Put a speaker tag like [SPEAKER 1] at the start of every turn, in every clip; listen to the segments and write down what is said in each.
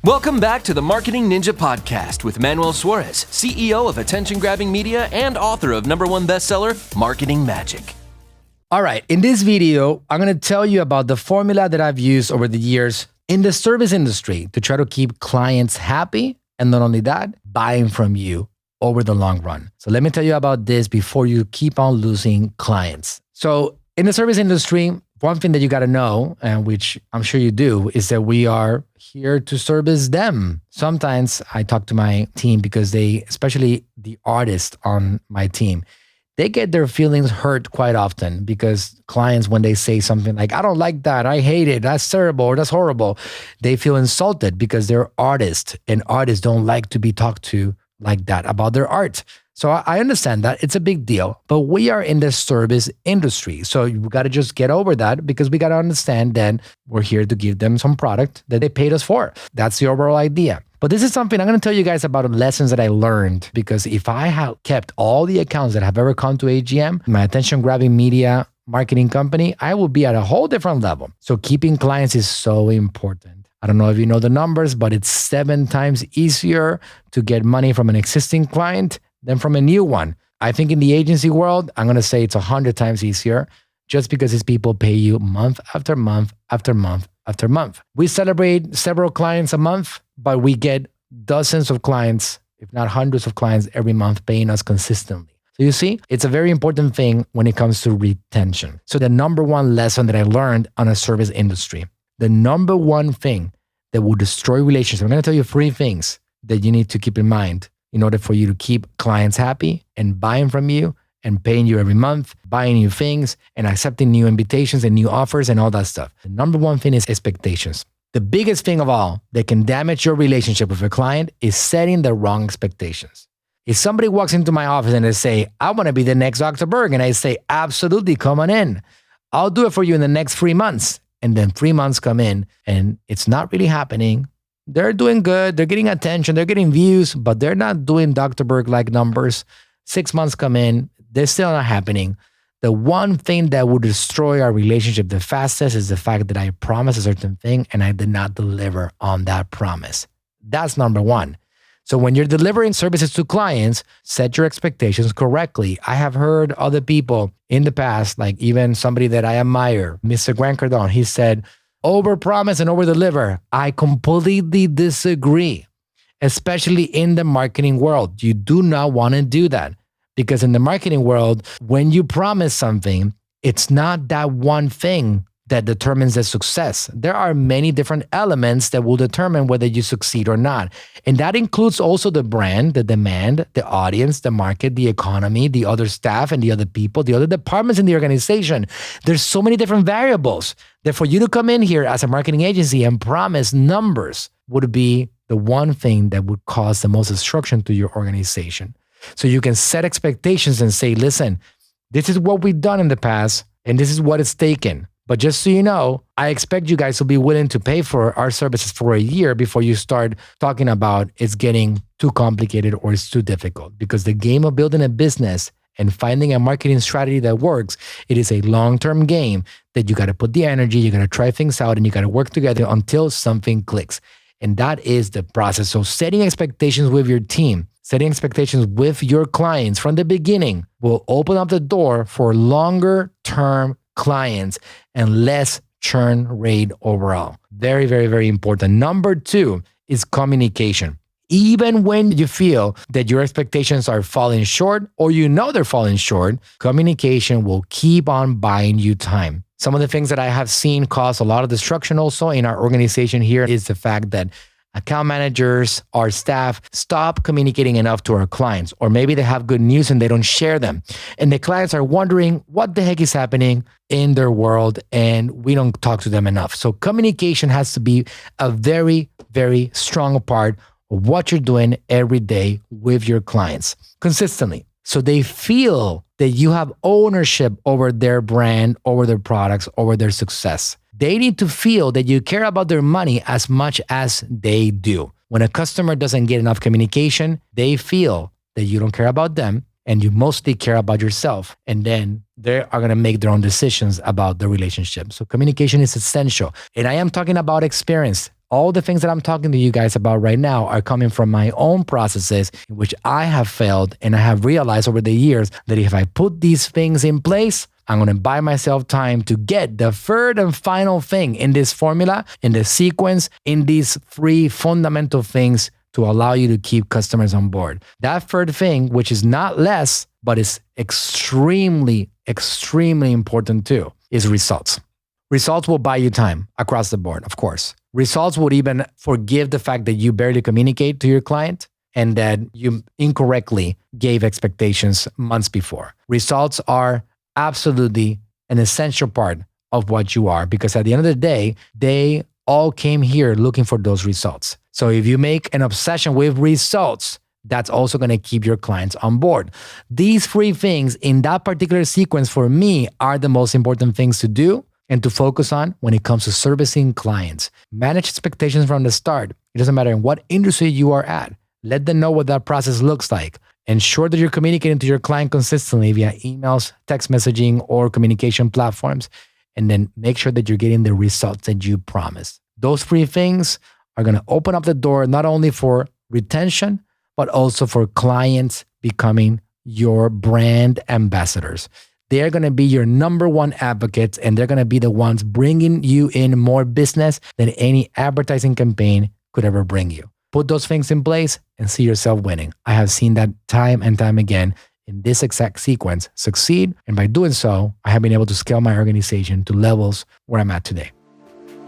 [SPEAKER 1] Welcome back to the Marketing Ninja Podcast with Manuel Suarez, CEO of attention-grabbing media and author of #1 bestseller, Marketing Magic.
[SPEAKER 2] All right, in this video, I'm going to tell you about the formula that I've used over the years in the service industry to try to keep clients happy, and not only that, buying from you over the long run. So let me tell you about this before you keep on losing clients. So in the service industry, one thing that you got to know, and which I'm sure you do, is that we are here to service them. Sometimes I talk to my team because they, especially the artists on my team, they get their feelings hurt quite often because clients, when they say something like, I don't like that, I hate it, that's terrible, or that's horrible, they feel insulted because they're artists, and artists don't like to be talked to like that about their art. So I understand that. It's a big deal, but we are in the service industry. So you got to just get over that, because we got to understand that we're here to give them some product that they paid us for. That's the overall idea. But this is something I'm going to tell you guys about lessons that I learned, because if I had kept all the accounts that have ever come to AGM, my attention-grabbing media marketing company, I would be at a whole different level. So keeping clients is so important. I don't know if you know the numbers, but it's 7 times easier to get money from an existing client than from a new one. I think in the agency world, I'm going to say it's 100 times easier, just because these people pay you month after month after month after month. We celebrate several clients a month, but we get dozens of clients, if not hundreds of clients every month paying us consistently. So you see, it's a very important thing when it comes to retention. So the #1 lesson that I learned on a service industry, the #1 thing that will destroy relationships, I'm going to tell you 3 things that you need to keep in mind in order for you to keep clients happy and buying from you and paying you every month, buying new things and accepting new invitations and new offers and all that stuff. The #1 thing is expectations. The biggest thing of all that can damage your relationship with a client is setting the wrong expectations. If somebody walks into my office and they say, I want to be the next Dr. Berg, and I say, absolutely, come on in. I'll do it for you in the next 3 months. And then 3 months come in and it's not really happening. They're doing good. They're getting attention. They're getting views, but they're not doing Dr. Berg-like numbers. 6 months come in. They're still not happening. The one thing that would destroy our relationship the fastest is the fact that I promised a certain thing and I did not deliver on that promise. That's #1. So when you're delivering services to clients, set your expectations correctly. I have heard other people in the past, like even somebody that I admire, Mr. Grant Cardone, he said, overpromise and overdeliver. I completely disagree, especially in the marketing world. You do not want to do that, because in the marketing world, when you promise something, it's not that one thing that determines the success. There are many different elements that will determine whether you succeed or not. And that includes also the brand, the demand, the audience, the market, the economy, the other staff and the other people, the other departments in the organization. There's so many different variables that for you to come in here as a marketing agency and promise numbers would be the one thing that would cause the most destruction to your organization. So you can set expectations and say, listen, this is what we've done in the past and this is what it's taken. But just so you know, I expect you guys to be willing to pay for our services for a year before you start talking about it's getting too complicated or it's too difficult. Because the game of building a business and finding a marketing strategy that works, it is a long-term game that you got to put the energy, you got to try things out, and you got to work together until something clicks. And that is the process. So setting expectations with your team, setting expectations with your clients from the beginning will open up the door for longer-term clients and less churn rate overall. Very, very, very important. #2 is communication. Even when you feel that your expectations are falling short or you know they're falling short, communication will keep on buying you time. Some of the things that I have seen cause a lot of destruction also in our organization here is the fact that account managers, our staff, stop communicating enough to our clients, or maybe they have good news and they don't share them. And the clients are wondering what the heck is happening in their world, and we don't talk to them enough. So communication has to be a very, very strong part of what you're doing every day with your clients consistently. So they feel that you have ownership over their brand, over their products, over their success. They need to feel that you care about their money as much as they do. When a customer doesn't get enough communication, they feel that you don't care about them and you mostly care about yourself. And then they are going to make their own decisions about the relationship. So communication is essential. And I am talking about experience. All the things that I'm talking to you guys about right now are coming from my own processes in which I have failed, and I have realized over the years that if I put these things in place, I'm going to buy myself time to get the third and final thing in this formula, in this sequence, in these 3 fundamental things to allow you to keep customers on board. That third thing, which is not less, but is extremely, extremely important too, is results. Results will buy you time across the board, of course. Results would even forgive the fact that you barely communicate to your client and that you incorrectly gave expectations months before. Results are absolutely an essential part of what you are, because at the end of the day, they all came here looking for those results. So if you make an obsession with results, that's also going to keep your clients on board. These 3 things in that particular sequence for me are the most important things to do and to focus on when it comes to servicing clients. Manage expectations from the start. It doesn't matter in what industry you are at. Let them know what that process looks like. Ensure that you're communicating to your client consistently via emails, text messaging, or communication platforms. And then make sure that you're getting the results that you promised. Those 3 things are going to open up the door not only for retention, but also for clients becoming your brand ambassadors. They're going to be your number 1 advocates, and they're going to be the ones bringing you in more business than any advertising campaign could ever bring you. Put those things in place and see yourself winning. I have seen that time and time again in this exact sequence succeed. And by doing so, I have been able to scale my organization to levels where I'm at today.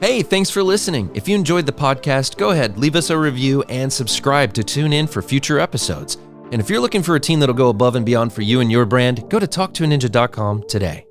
[SPEAKER 1] Hey, thanks for listening. If you enjoyed the podcast, go ahead, leave us a review and subscribe to tune in for future episodes. And if you're looking for a team that'll go above and beyond for you and your brand, go to talktoaninja.com today.